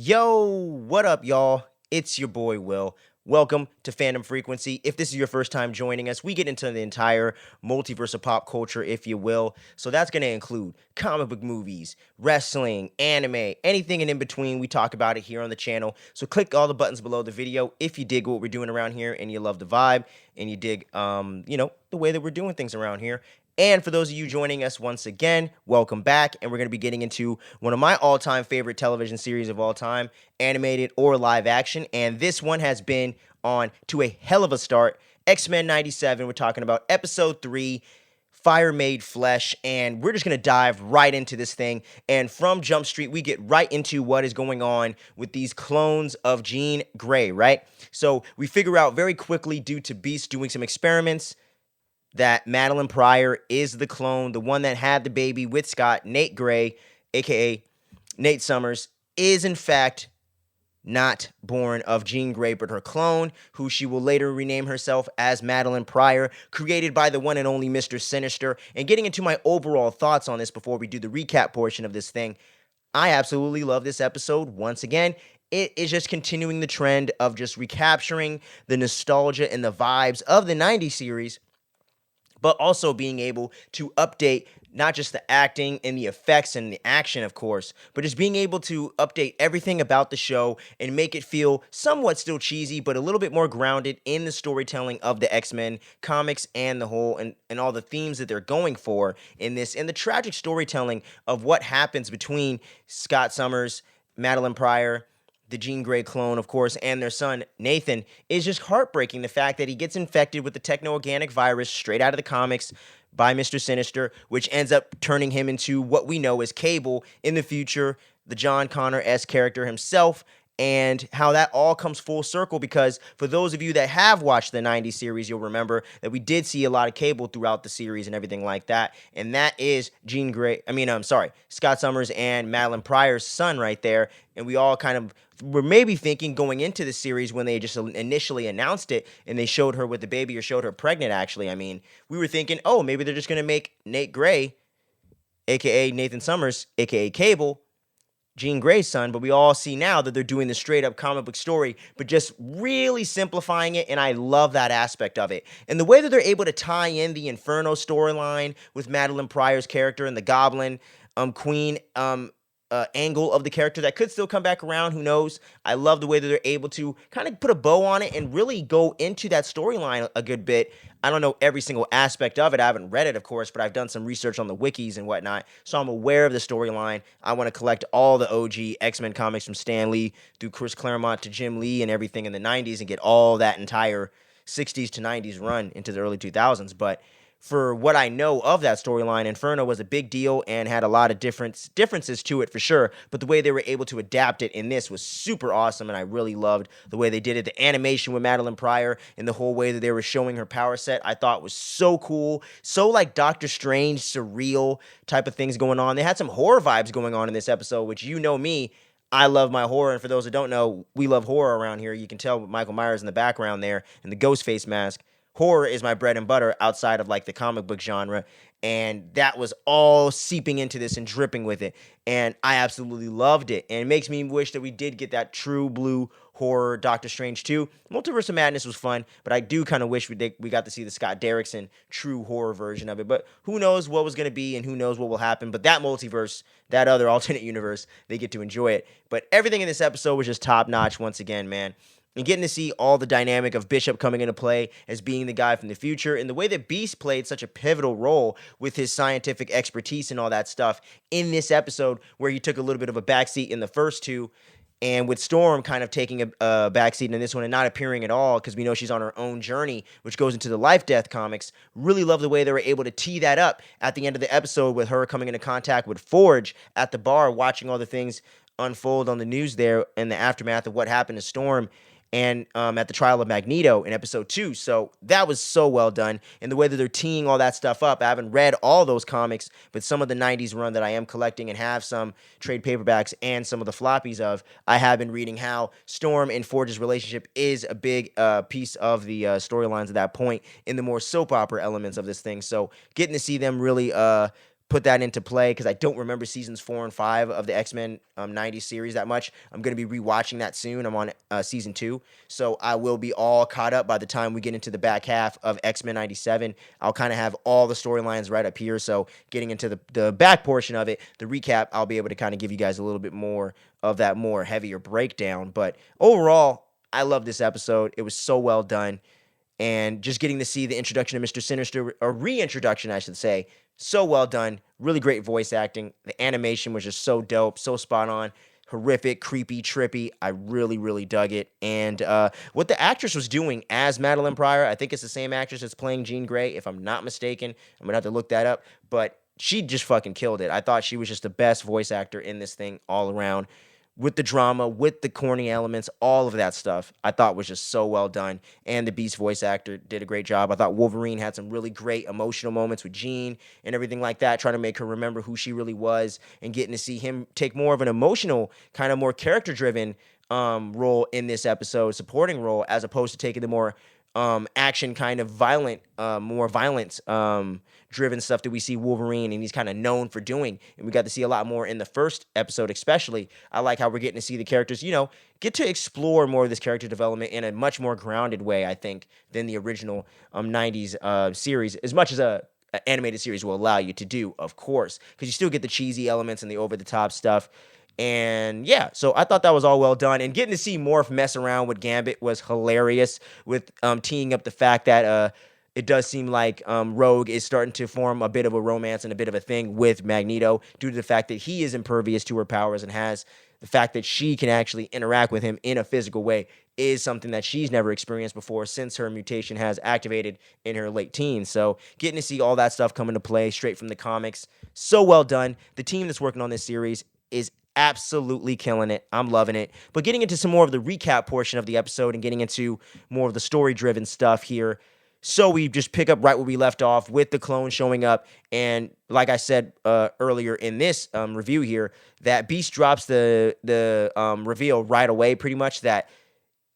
Yo, what up, y'all? It's your boy Will. Welcome to Fandom Frequency. If this is your first time joining us, we get into the entire multiverse of pop culture, if you will. So that's going to include comic book movies, wrestling, anime, anything and in between. We talk about it here on the channel. So click all the buttons below the video if you dig what we're doing around here and you love the vibe and you dig, the way that we're doing things around here. And for those of you joining us once again, welcome back. And we're going to be getting into one of my all-time favorite television series of all time, animated or live action. And this one has been on to a hell of a start. X-Men 97, we're talking about episode 3, Fire Made Flesh. And we're just going to dive right into this thing. And from Jump Street, we get right into what is going on with these clones of Jean Grey, right? So we figure out very quickly, due to Beast doing some experiments, that Madeline Pryor is the clone, the one that had the baby with Scott. Nate Grey, aka Nate Summers, is in fact not born of Jean Grey, but her clone, who she will later rename herself as Madeline Pryor, created by the one and only Mr. Sinister. And getting into my overall thoughts on this before we do the recap portion of this thing, I absolutely love this episode. Once again, it is just continuing the trend of just recapturing the nostalgia and the vibes of the 90s series, but also being able to update not just the acting and the effects and the action, of course, but just being able to update everything about the show and make it feel somewhat still cheesy, but a little bit more grounded in the storytelling of the X-Men comics and the whole and all the themes that they're going for in this, and the tragic storytelling of what happens between Scott Summers, Madeline Pryor, the Jean Grey clone, of course, and their son, Nathan, is just heartbreaking. The fact that he gets infected with the techno-organic virus straight out of the comics by Mr. Sinister, which ends up turning him into what we know as Cable in the future, the John Connor-esque character himself, and how that all comes full circle, because for those of you that have watched the 90s series, you'll remember that we did see a lot of Cable throughout the series and everything like that, and that is Scott Summers and Madeline Pryor's son right there. And we all kind of were maybe thinking going into the series, when they just initially announced it and they showed her with the baby, or showed her pregnant, actually, we were thinking, oh, maybe they're just going to make Nate Grey, aka Nathan Summers, aka Cable, Jean Grey's son. But we all see now that they're doing the straight up comic book story, but just really simplifying it, and I love that aspect of it. And the way that they're able to tie in the Inferno storyline with Madeline Pryor's character and the Goblin Queen angle of the character that could still come back around, who knows. I love the way that they're able to kind of put a bow on it and really go into that storyline a good bit. I don't know every single aspect of it. I haven't read it, of course, but I've done some research on the wikis and whatnot, so I'm aware of the storyline. I want to collect all the OG X-Men comics from Stan Lee through Chris Claremont to Jim Lee and everything in the 90s, and get all that entire 60s to 90s run into the early 2000s. But for what I know of that storyline, Inferno was a big deal and had a lot of differences to it for sure. But the way they were able to adapt it in this was super awesome, and I really loved the way they did it. The animation with Madeline Pryor and the whole way that they were showing her power set, I thought was so cool. So like Doctor Strange, surreal type of things going on. They had some horror vibes going on in this episode, which, you know me, I love my horror. And for those that don't know, we love horror around here. You can tell with Michael Myers in the background there and the ghost face mask. Horror is my bread and butter outside of like the comic book genre, and that was all seeping into this and dripping with it, and I absolutely loved it. And it makes me wish that we did get that true blue horror Doctor Strange 2. Multiverse of Madness was fun, but I do kind of wish we got to see the Scott Derrickson true horror version of it. But who knows what was going to be, and who knows what will happen. But that multiverse, that other alternate universe, they get to enjoy it. But everything in this episode was just top notch once again, man. And getting to see all the dynamic of Bishop coming into play as being the guy from the future, and the way that Beast played such a pivotal role with his scientific expertise and all that stuff in this episode, where he took a little bit of a backseat in the first two, and with Storm kind of taking a backseat in this one and not appearing at all, because we know she's on her own journey, which goes into the Life Death comics. Really love the way they were able to tee that up at the end of the episode, with her coming into contact with Forge at the bar, watching all the things unfold on the news there in the aftermath of what happened to Storm, and at the trial of Magneto in episode 2. So that was so well done. And the way that they're teeing all that stuff up, I haven't read all those comics, but some of the 90s run that I am collecting and have some trade paperbacks and some of the floppies of, I have been reading how Storm and Forge's relationship is a big piece of the storylines at that point in the more soap opera elements of this thing. So getting to see them really put that into play because I don't remember seasons 4 and 5 of the X-Men 90s series that much. I'm going to be rewatching that soon. I'm on season 2, so I will be all caught up by the time we get into the back half of X-Men 97. I'll kind of have all the storylines right up here, so getting into the back portion of it, the recap, I'll be able to kind of give you guys a little bit more of that more heavier breakdown. But overall, I love this episode. It was so well done. And just getting to see the introduction of Mr. Sinister, a reintroduction, I should say, so well done. Really great voice acting. The animation was just so dope, so spot on. Horrific, creepy, trippy. I really, really dug it. And what the actress was doing as Madeline Pryor, I think it's the same actress that's playing Jean Grey, if I'm not mistaken. I'm going to have to look that up. But she just fucking killed it. I thought she was just the best voice actor in this thing all around, with the drama, with the corny elements, all of that stuff, I thought was just so well done. And the Beast voice actor did a great job. I thought Wolverine had some really great emotional moments with Jean and everything like that, trying to make her remember who she really was and getting to see him take more of an emotional, kind of more character-driven role in this episode, supporting role, as opposed to taking the more action kind of violent, more violence driven stuff that we see Wolverine and he's kind of known for doing. And we got to see a lot more in the first episode, especially. I like how we're getting to see the characters, get to explore more of this character development in a much more grounded way, I think, than the original 90s series, as much as a animated series will allow you to do, of course, because you still get the cheesy elements and the over-the-top stuff. And yeah, so I thought that was all well done. And getting to see Morph mess around with Gambit was hilarious, with teeing up the fact that it does seem like Rogue is starting to form a bit of a romance and a bit of a thing with Magneto, due to the fact that he is impervious to her powers, and has the fact that she can actually interact with him in a physical way is something that she's never experienced before, since her mutation has activated in her late teens. So getting to see all that stuff come into play straight from the comics, so well done. The team that's working on this series is absolutely killing it. I'm loving it. But getting into some more of the recap portion of the episode and getting into more of the story-driven stuff here. So we just pick up right where we left off with the clone showing up. And like I said earlier in this review here, that Beast drops the reveal right away, pretty much, that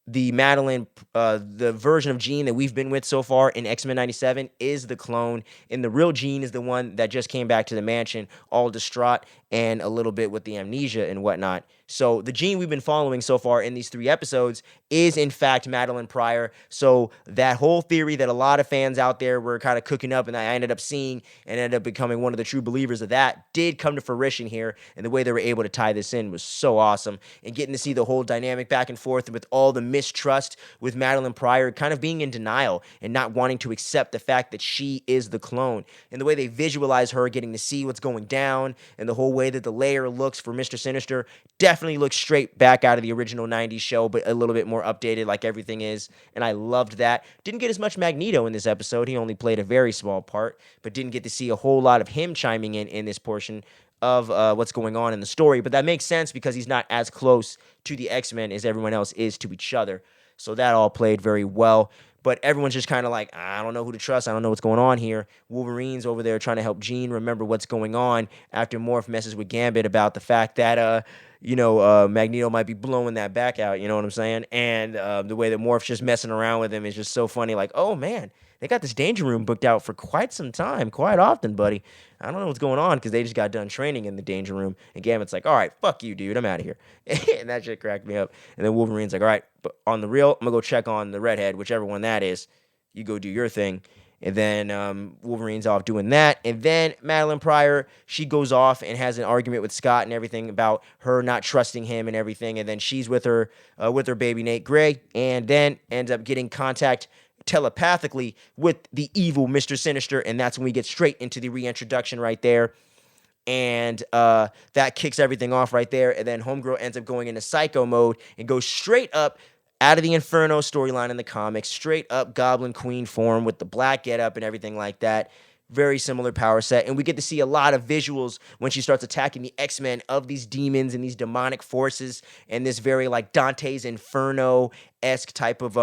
the Madeline, the version of Jean that we've been with so far in X-Men 97 is the clone, and the real Jean is the one that just came back to the mansion, all distraught and a little bit with the amnesia and whatnot. So the Jean we've been following so far in these 3 episodes is in fact Madeline Pryor. So that whole theory that a lot of fans out there were kind of cooking up, and I ended up seeing and ended up becoming one of the true believers of that, did come to fruition here. And the way they were able to tie this in was so awesome. And getting to see the whole dynamic back and forth with all the mistrust with Madeline Pryor kind of being in denial and not wanting to accept the fact that she is the clone. And the way they visualize her getting to see what's going down, and the whole way that the layer looks for Mr. Sinister definitely looks straight back out of the original 90s show, but a little bit more updated like everything is. And I loved that. Didn't get as much Magneto in this episode. He only played a very small part, but didn't get to see a whole lot of him chiming in this portion of what's going on in the story. But that makes sense because he's not as close to the X-Men as everyone else is to each other. So that all played very well. But everyone's just kind of like, I don't know who to trust. I don't know what's going on here. Wolverine's over there trying to help Jean remember what's going on after Morph messes with Gambit about the fact that, Magneto might be blowing that back out. You know what I'm saying? And the way that Morph's just messing around with him is just so funny. Like, oh, man, they got this danger room booked out for quite some time, quite often, buddy. I don't know what's going on, because they just got done training in the danger room. And Gambit's like, all right, fuck you, dude. I'm out of here. And that shit cracked me up. And then Wolverine's like, all right, but on the real, I'm going to go check on the redhead, whichever one that is. You go do your thing. And then Wolverine's off doing that. And then Madeline Pryor, she goes off and has an argument with Scott and everything about her not trusting him and everything. And then she's with her baby Nate Gray, and then ends up getting contact telepathically with the evil Mr. Sinister. And that's when we get straight into the reintroduction right there. And that kicks everything off right there. And then Homegirl ends up going into psycho mode and goes straight up out of the Inferno storyline in the comics, straight up Goblin Queen form with the black getup and everything like that. Very similar power set. And we get to see a lot of visuals when she starts attacking the X-Men of these demons and these demonic forces, and this very like Dante's Inferno-esque type of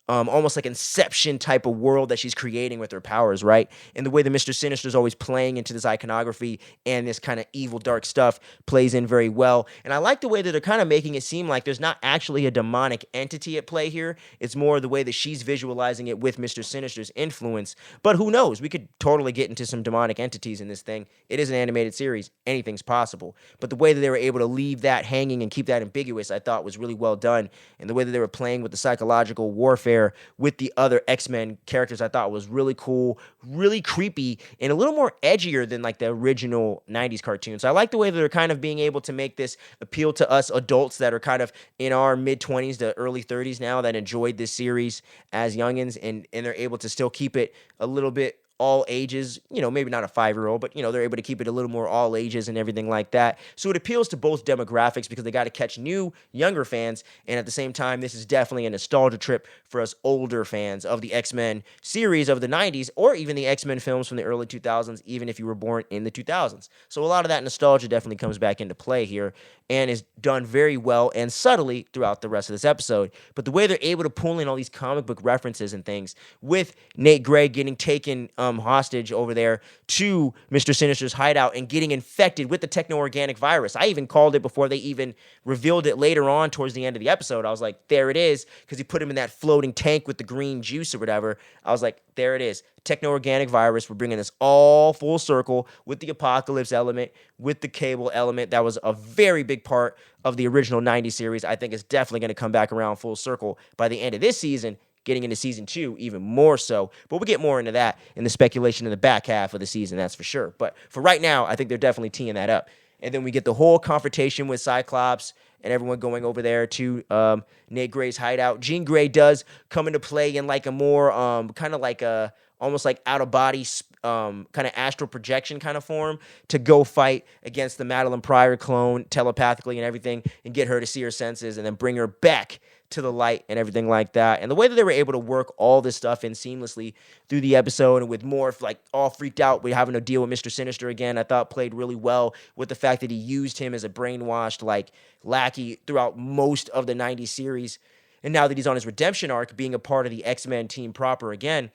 almost like Inception type of world that she's creating with her powers, right? And the way that Mr. Sinister is always playing into this iconography and this kind of evil, dark stuff plays in very well. And I like the way that they're kind of making it seem like there's not actually a demonic entity at play here. It's more the way that she's visualizing it with Mr. Sinister's influence. But who knows? We could totally get into some demonic entities in this thing. It is an animated series. Anything's possible. But the way that they were able to leave that hanging and keep that ambiguous, I thought was really well done. And the way that they were playing with the psychological warfare with the other X-Men characters, I thought was really cool, really creepy, and a little more edgier than like the original 90s cartoons. So I like the way that they're kind of being able to make this appeal to us adults that are kind of in our mid-20s to early 30s now that enjoyed this series as youngins, and they're able to still keep it a little bit all ages, maybe not a 5-year-old, but, they're able to keep it a little more all ages and everything like that. So it appeals to both demographics because they got to catch new, younger fans. And at the same time, this is definitely a nostalgia trip for us older fans of the X-Men series of the 90s or even the X-Men films from the early 2000s, even if you were born in the 2000s. So a lot of that nostalgia definitely comes back into play here and is done very well and subtly throughout the rest of this episode. But the way they're able to pull in all these comic book references and things with Nate Gray getting taken hostage over there to Mr. Sinister's hideout and getting infected with the techno-organic virus. I even called it before they even revealed it later on towards the end of the episode. I was like, there it is, because he put him in that floating tank with the green juice or whatever. I was like, there it is. Techno-organic virus. We're bringing this all full circle with the apocalypse element, with the cable element. That was a very big part of the original 90s series. I think it's definitely going to come back around full circle by the end of this season, getting into season 2 even more so. But we'll get more into that in the speculation in the back half of the season, that's for sure. But for right now, I think they're definitely teeing that up. And then we get the whole confrontation with Cyclops and everyone going over there to Nate Gray's hideout. Jean Grey does come into play in like a more kind of like a almost like out of body kind of astral projection kind of form to go fight against the Madeline Pryor clone telepathically and everything and get her to see her senses and then bring her back to the light and everything like that. And the way that they were able to work all this stuff in seamlessly through the episode and with Morph like all freaked out, we having to deal with Mr. Sinister again, I thought played really well with the fact that he used him as a brainwashed like lackey throughout most of the 90s series. And now that he's on his redemption arc, being a part of the X-Men team proper again,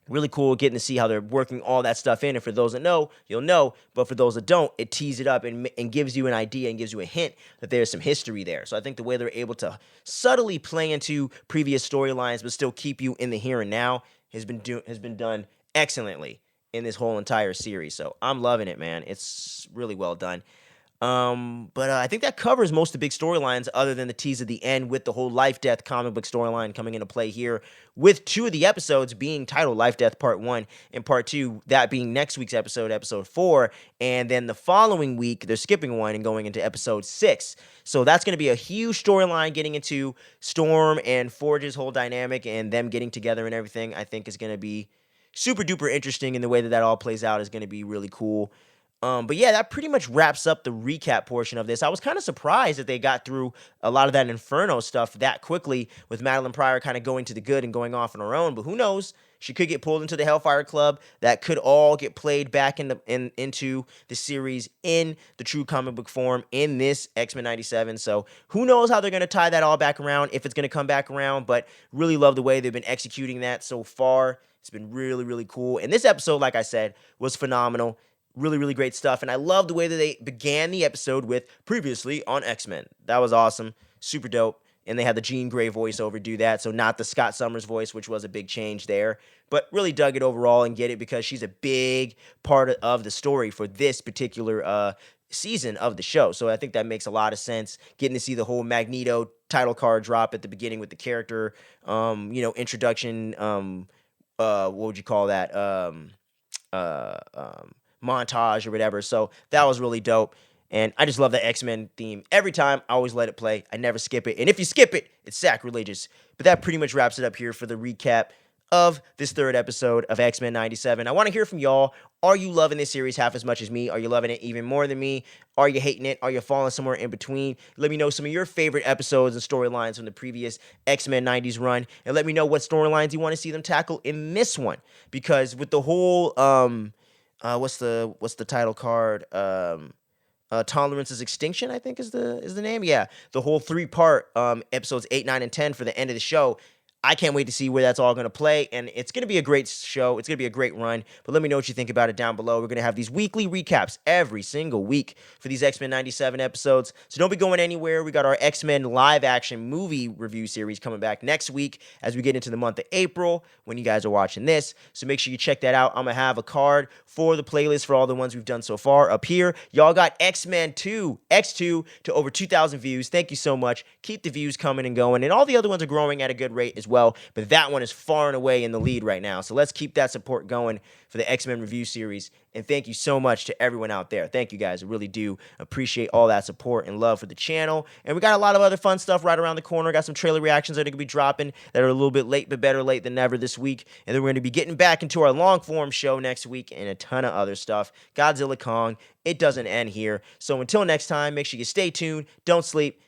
really cool getting to see how they're working all that stuff in. And for those that know, you'll know. But for those that don't, it tees it up and gives you an idea and gives you a hint that there's some history there. So I think the way they're able to subtly play into previous storylines but still keep you in the here and now has been done excellently in this whole entire series. So I'm loving it, man. It's really well done. But I think that covers most of the big storylines other than the tease at the end with the whole Life Death comic book storyline coming into play here with 2 of the episodes being titled Life Death Part 1 and Part 2, that being next week's episode 4, and then the following week they're skipping one and going into episode 6. So that's going to be a huge storyline getting into Storm and Forge's whole dynamic and them getting together and everything. I think is going to be super duper interesting, and the way that all plays out is going to be really cool. But yeah, that pretty much wraps up the recap portion of this. I was kind of surprised that they got through a lot of that Inferno stuff that quickly with Madeline Pryor kind of going to the good and going off on her own. But who knows? She could get pulled into the Hellfire Club. That could all get played back into the series in the true comic book form in this X-Men 97. So who knows how they're going to tie that all back around, if it's going to come back around. But really love the way they've been executing that so far. It's been really, really cool. And this episode, like I said, was phenomenal. Really, really great stuff. And I love the way that they began the episode with previously on X-Men. That was awesome. Super dope. And they had the Jean Grey voiceover do that. So not the Scott Summers voice, which was a big change there. But really dug it overall and get it because she's a big part of the story for this particular season of the show. So I think that makes a lot of sense. Getting to see the whole Magneto title card drop at the beginning with the character, introduction, what would you call that? Montage or whatever. So that was really dope. And I just love the X-Men theme. Every time, I always let it play. I never skip it. And if you skip it, it's sacrilegious. But that pretty much wraps it up here for the recap of this 3rd episode of X-Men 97. I want to hear from y'all. Are you loving this series half as much as me? Are you loving it even more than me? Are you hating it? Are you falling somewhere in between? Let me know some of your favorite episodes and storylines from the previous X-Men 90s run. And let me know what storylines you want to see them tackle in this one. Because with the whole... what's the title card? Tolerance's Extinction, I think is the name. Yeah, the whole 3-part episodes 8, 9, and 10 for the end of the show. I can't wait to see where that's all going to play, and it's going to be a great show. It's going to be a great run, but let me know what you think about it down below. We're going to have these weekly recaps every single week for these X-Men 97 episodes, so don't be going anywhere. We got our X-Men live-action movie review series coming back next week as we get into the month of April when you guys are watching this, so make sure you check that out. I'm going to have a card for the playlist for all the ones we've done so far up here. Y'all got X-Men 2, X2 to over 2,000 views. Thank you so much. Keep the views coming and going, and all the other ones are growing at a good rate as well. But that one is far and away in the lead right now. So let's keep that support going for the X-Men review series. And thank you so much to everyone out there. Thank you guys. I really do appreciate all that support and love for the channel. And we got a lot of other fun stuff right around the corner. Got some trailer reactions that are going to be dropping that are a little bit late, but better late than never this week. And then we're going to be getting back into our long form show next week and a ton of other stuff. Godzilla Kong, it doesn't end here. So until next time, make sure you stay tuned, don't sleep,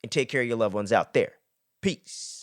and take care of your loved ones out there. Peace.